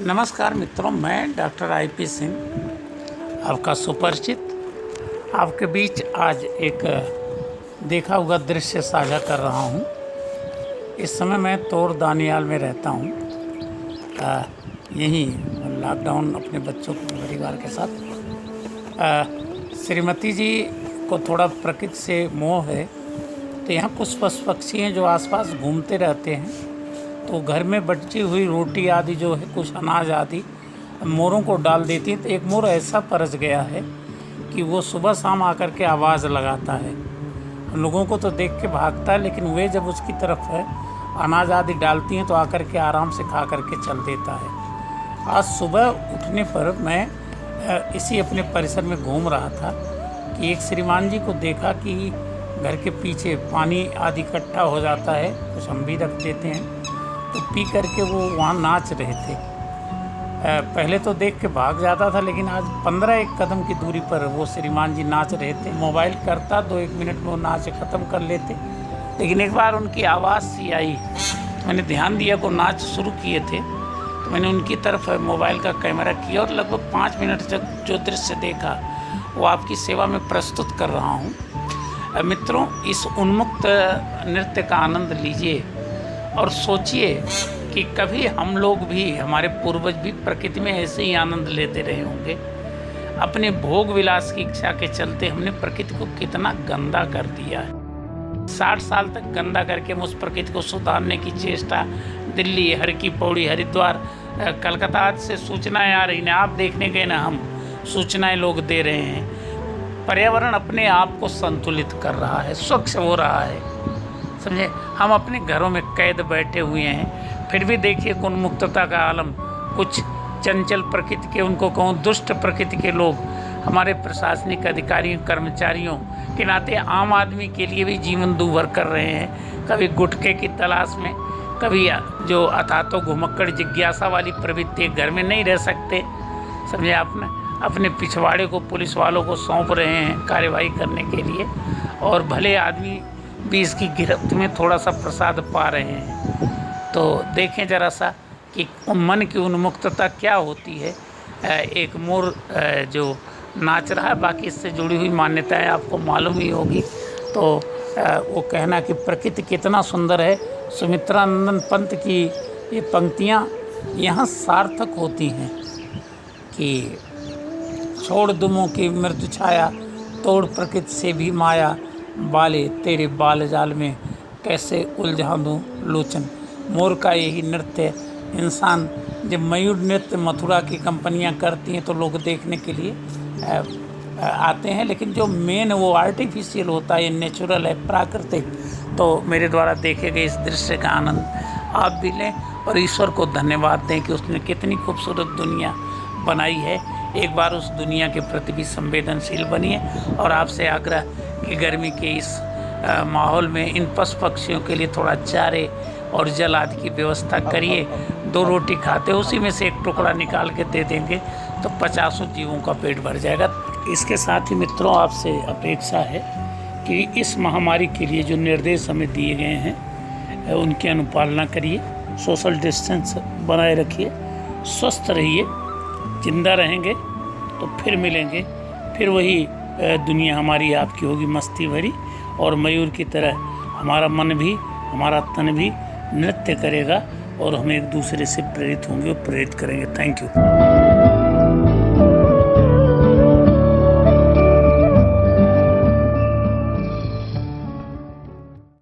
नमस्कार मित्रों, मैं डॉक्टर IP सिंह आपका सुपरिचित आपके बीच आज एक देखा हुआ दृश्य साझा कर रहा हूं। इस समय मैं तोड़ दानियाल में रहता हूं, यहीं लॉकडाउन अपने बच्चों के परिवार के साथ। श्रीमती जी को थोड़ा प्रकृति से मोह है, तो यहाँ कुछ पशु पक्षी हैं जो आसपास घूमते रहते हैं। तो घर में बची हुई रोटी आदि जो है, कुछ अनाज आदि मोरों को डाल देती है। तो एक मोर ऐसा परस गया है कि वो सुबह शाम आकर के आवाज़ लगाता है, लोगों को तो देख के भागता है, लेकिन वे जब उसकी तरफ है अनाज आदि डालती हैं तो आकर के आराम से खा करके चल देता है। आज सुबह उठने पर मैं इसी अपने परिसर में घूम रहा था कि एक श्रीमान जी को देखा कि घर के पीछे पानी आदि इकट्ठा हो जाता है, कुछ हम भी रख देते हैं, तो पी करके वो वहाँ नाच रहे थे। पहले तो देख के भाग जाता था, लेकिन आज 15 कदम की दूरी पर वो श्रीमान जी नाच रहे थे। मोबाइल करता 2-1 मिनट में वो नाच ख़त्म कर लेते, लेकिन एक बार उनकी आवाज़ सी आई, मैंने ध्यान दिया को नाच शुरू किए थे, तो मैंने उनकी तरफ मोबाइल का कैमरा किया और लगभग 5 मिनट तक जो दृश्य देखा वो आपकी सेवा में प्रस्तुत कर रहा हूँ। मित्रों, इस उन्मुक्त नृत्य का आनंद लीजिए और सोचिए कि कभी हम लोग भी, हमारे पूर्वज भी प्रकृति में ऐसे ही आनंद लेते रहे होंगे। अपने भोग विलास की इच्छा के चलते हमने प्रकृति को कितना गंदा कर दिया है। 60 साल तक गंदा करके हम उस प्रकृति को सुधारने की चेष्टा, दिल्ली, हर की पौड़ी, हरिद्वार, कलकत्ता आज से सूचनाएं आ रही हैं, आप देखने गए ना, हम सूचनाएं लोग दे रहे हैं। पर्यावरण अपने आप को संतुलित कर रहा है, स्वच्छ हो रहा है, समझे। हम अपने घरों में कैद बैठे हुए हैं, फिर भी देखिए उन्मुक्तता का आलम। कुछ चंचल प्रकृति के, उनको कहूँ दुष्ट प्रकृति के लोग हमारे प्रशासनिक अधिकारियों, कर्मचारियों के नाते आम आदमी के लिए भी जीवन दूभर कर रहे हैं। कभी गुटखे की तलाश में, कभी जो अथातो घुमक्कड़ जिज्ञासा वाली प्रवृत्ति, घर में नहीं रह सकते, समझे। आपने अपने पिछवाड़े को पुलिस वालों को सौंप रहे हैं कार्यवाही करने के लिए, और भले आदमी भी इसकी गिरफ्त में थोड़ा सा प्रसाद पा रहे हैं। तो देखें जरा सा कि मन की उन्मुक्तता क्या होती है। एक मोर जो नाच रहा है, बाकी इससे जुड़ी हुई मान्यताएं आपको मालूम ही होगी। तो वो कहना कि प्रकृति कितना सुंदर है, सुमित्रानंदन पंत की ये पंक्तियाँ यहाँ सार्थक होती हैं कि छोड़ दुमों की मृत्यु छाया, तोड़ प्रकृति से भी माया, बाले तेरे बाल जाल में कैसे उलझा दूँ लोचन। मोर का यही नृत्य, इंसान जब मयूर नृत्य मथुरा की कंपनियां करती हैं तो लोग देखने के लिए आते हैं, लेकिन जो मेन वो आर्टिफिशियल होता है, ये नेचुरल है, प्राकृतिक। तो मेरे द्वारा देखे गए इस दृश्य का आनंद आप भी लें और ईश्वर को धन्यवाद दें कि उसने कितनी खूबसूरत दुनिया बनाई है। एक बार उस दुनिया के प्रति भी संवेदनशील बनिए। और आपसे आग्रह कि गर्मी के इस माहौल में इन पशु पक्षियों के लिए थोड़ा चारे और जल आदि की व्यवस्था करिए। 2 रोटी खाते उसी में से एक टुकड़ा निकाल के दे देंगे तो 50 जीवों का पेट भर जाएगा। इसके साथ ही मित्रों, आपसे अपेक्षा है कि इस महामारी के लिए जो निर्देश हमें दिए गए हैं उनकी अनुपालना करिए, सोशल डिस्टेंस बनाए रखिए, स्वस्थ रहिए। जिंदा रहेंगे तो फिर मिलेंगे, फिर वही दुनिया हमारी आपकी होगी मस्ती भरी, और मयूर की तरह हमारा मन भी, हमारा तन भी नृत्य करेगा और हम एक दूसरे से प्रेरित होंगे और प्रेरित करेंगे। Thank you.